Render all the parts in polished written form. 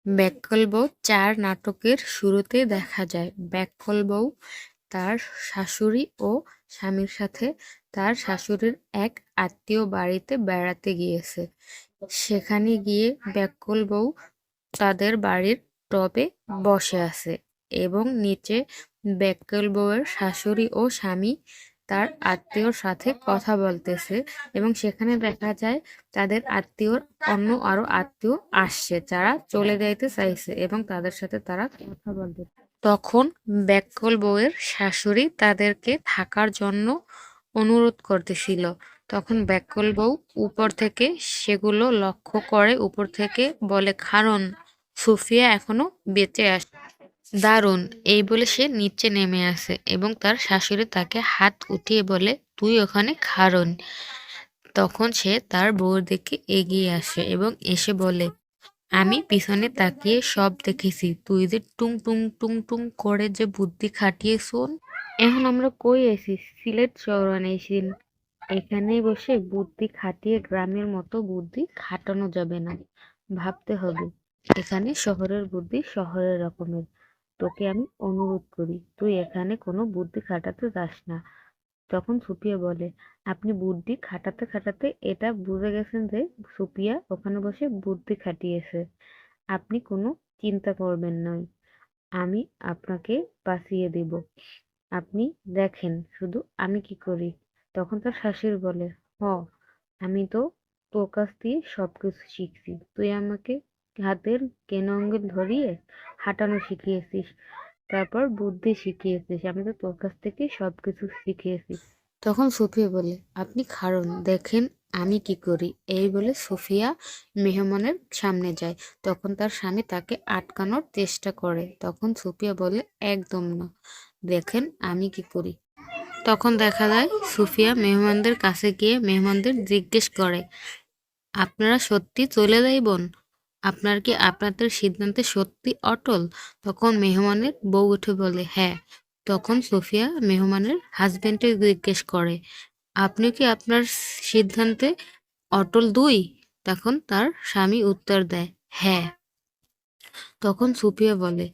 ব্যাককল বউ ৪ নাটকের শুরুতে দেখা যায় ব্যাককল বউ তার শাশুড়ি ও স্বামীর সাথে তার শাশুড়ির এক আত্মীয় বাড়িতে বেড়াতে গিয়েছে। সেখানে গিয়ে ব্যাককল বউ তাদের বাড়ির টবে বসে আছে এবং নিচে ব্যাককল বউয়ের শাশুড়ি ও স্বামী তার আত্মীয়র সাথে কথা বলতেছে এবং সেখানে দেখা যায় তাদের আত্মীয়র অন্য আরো আত্মীয় আসছে যারা চলে যাইতে চাইছে এবং তাদের সাথে তারা কথা বলতে। তখন ব্যাককল বউয়ের শাশুড়ি তাদেরকে থাকার জন্য অনুরোধ করতেছিল। তখন ব্যাককল বউ উপর থেকে সেগুলো লক্ষ্য করে উপর থেকে বলে, কারণ সুফিয়া এখনো বেঁচে আছে। দারুণ! এই বলে সে নিচে নেমে আসে এবং তার শাশুড়ি তাকে হাত উঠিয়ে বলে, তুই ওখানে খাড়ন। তখন সে তার বউয়ের দিকে এগিয়ে আসে এবং এসে বলে, আমি পিছনে তাকিয়ে সব দেখেছি, তুই যে টুং টুং টুং টুং করে যে বুদ্ধি খাটিয়ে শোন। এখন আমরা কই আছি? সিলেট চৌরান এসিন। এখানেই বসে বুদ্ধি খাটিয়ে গ্রামের মতো বুদ্ধি খাটানো যাবে না, ভাবতে হবে। এখানে শহরের বুদ্ধি শহরের রকমের। তোকে আমি অনুরোধ করি, তুই এখানে কোনো বুদ্ধি খাটাতে যাস না। তখন সুপিয়া বলে, আপনি বুদ্ধি খাটাতে খাটাতে এটা বুঝে গেছেন যে সুপিয়া ওখানে বসে বুদ্ধি খাটিয়েছে। আপনি কোনো চিন্তা করবেন না, আমি আপনাকে বাঁচিয়ে দিব। আপনি দেখেন শুধু আমি কি করি। তখন তার শাশুড়ি বলে, হ, আমি তো তোর কাছ দিয়ে সবকিছু শিখছি। তুই আমাকে হাতের কেন আঙ্গুল ধরিয়ে হাঁটানো শিখিয়েছিস, তারপর বুদ্ধি শিখিয়েছিস। আমি তো তোর কাছ থেকে সবকিছু শিখিয়েছি। তখন সুফিয়া বলে, আপনি খাড়ুন, দেখেন আমি কি করি। এই বলে সুফিয়া মেহমানের সামনে যায়। তখন তার স্বামী তাকে আটকানোর চেষ্টা করে। তখন সুফিয়া বলে, একদম না, দেখেন আমি কি করি। তখন দেখা যায় সুফিয়া মেহমানদের কাছে গিয়ে মেহমানদের জিজ্ঞেস করে, আপনারা সত্যি চলে যাইবেন? আপনার কি আপনাদের সিদ্ধান্তে সত্যি অটল? তখন মেহমানের বউ উঠে বলে, হ্যাঁ। তখন সুফিয়া মেহমানের হাজবেন্ডকে জিজ্ঞেস করে, আপনি কি আপনার সিদ্ধান্তে অটল? দুই। তখন তার স্বামী উত্তর দেয়, হ্যাঁ। তখন সুফিয়া বলে,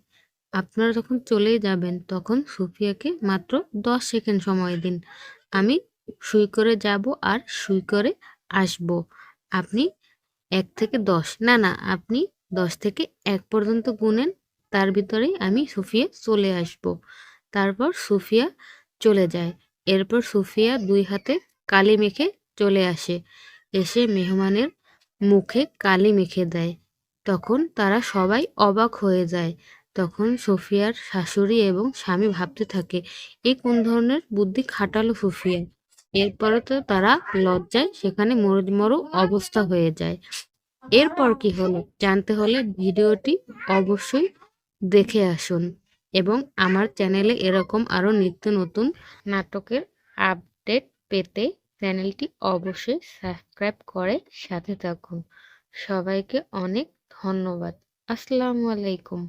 আপনারা যখন চলেই যাবেন তখন সুফিয়াকে মাত্র 10 সেকেন্ড সময় দিন। আমি সুই করে যাব আর সুই করে আসব। আপনি 1 থেকে 10, না না, আপনি 10 থেকে 1 পর্যন্ত গুনেন, তার ভিতরেই আমি সুফিয়া চলে আসব। তারপর সুফিয়া চলে যায়। এরপর সুফিয়া 2 হাতে কালি মেখে চলে আসে, এসে মেহমানের মুখে কালি মেখে দেয়। তখন তারা সবাই অবাক হয়ে যায়। তখন সুফিয়ার শাশুড়ি এবং স্বামী ভাবতে থাকে, এ কোন ধরনের বুদ্ধি খাটালো সুফিয়া। এরপরে তো তারা লজ্জায় সেখানে মরু অবস্থা হয়ে যায়। এরপর কি হলো জানতে হলে ভিডিওটি অবশ্যই দেখে আসুন এবং আমার চ্যানেলে এরকম আরো নিত্য নতুন নাটকের আপডেট পেতে চ্যানেলটি অবশ্যই সাবস্ক্রাইব করে সাথে থাকুন। সবাইকে অনেক ধন্যবাদ। আসসালামু আলাইকুম।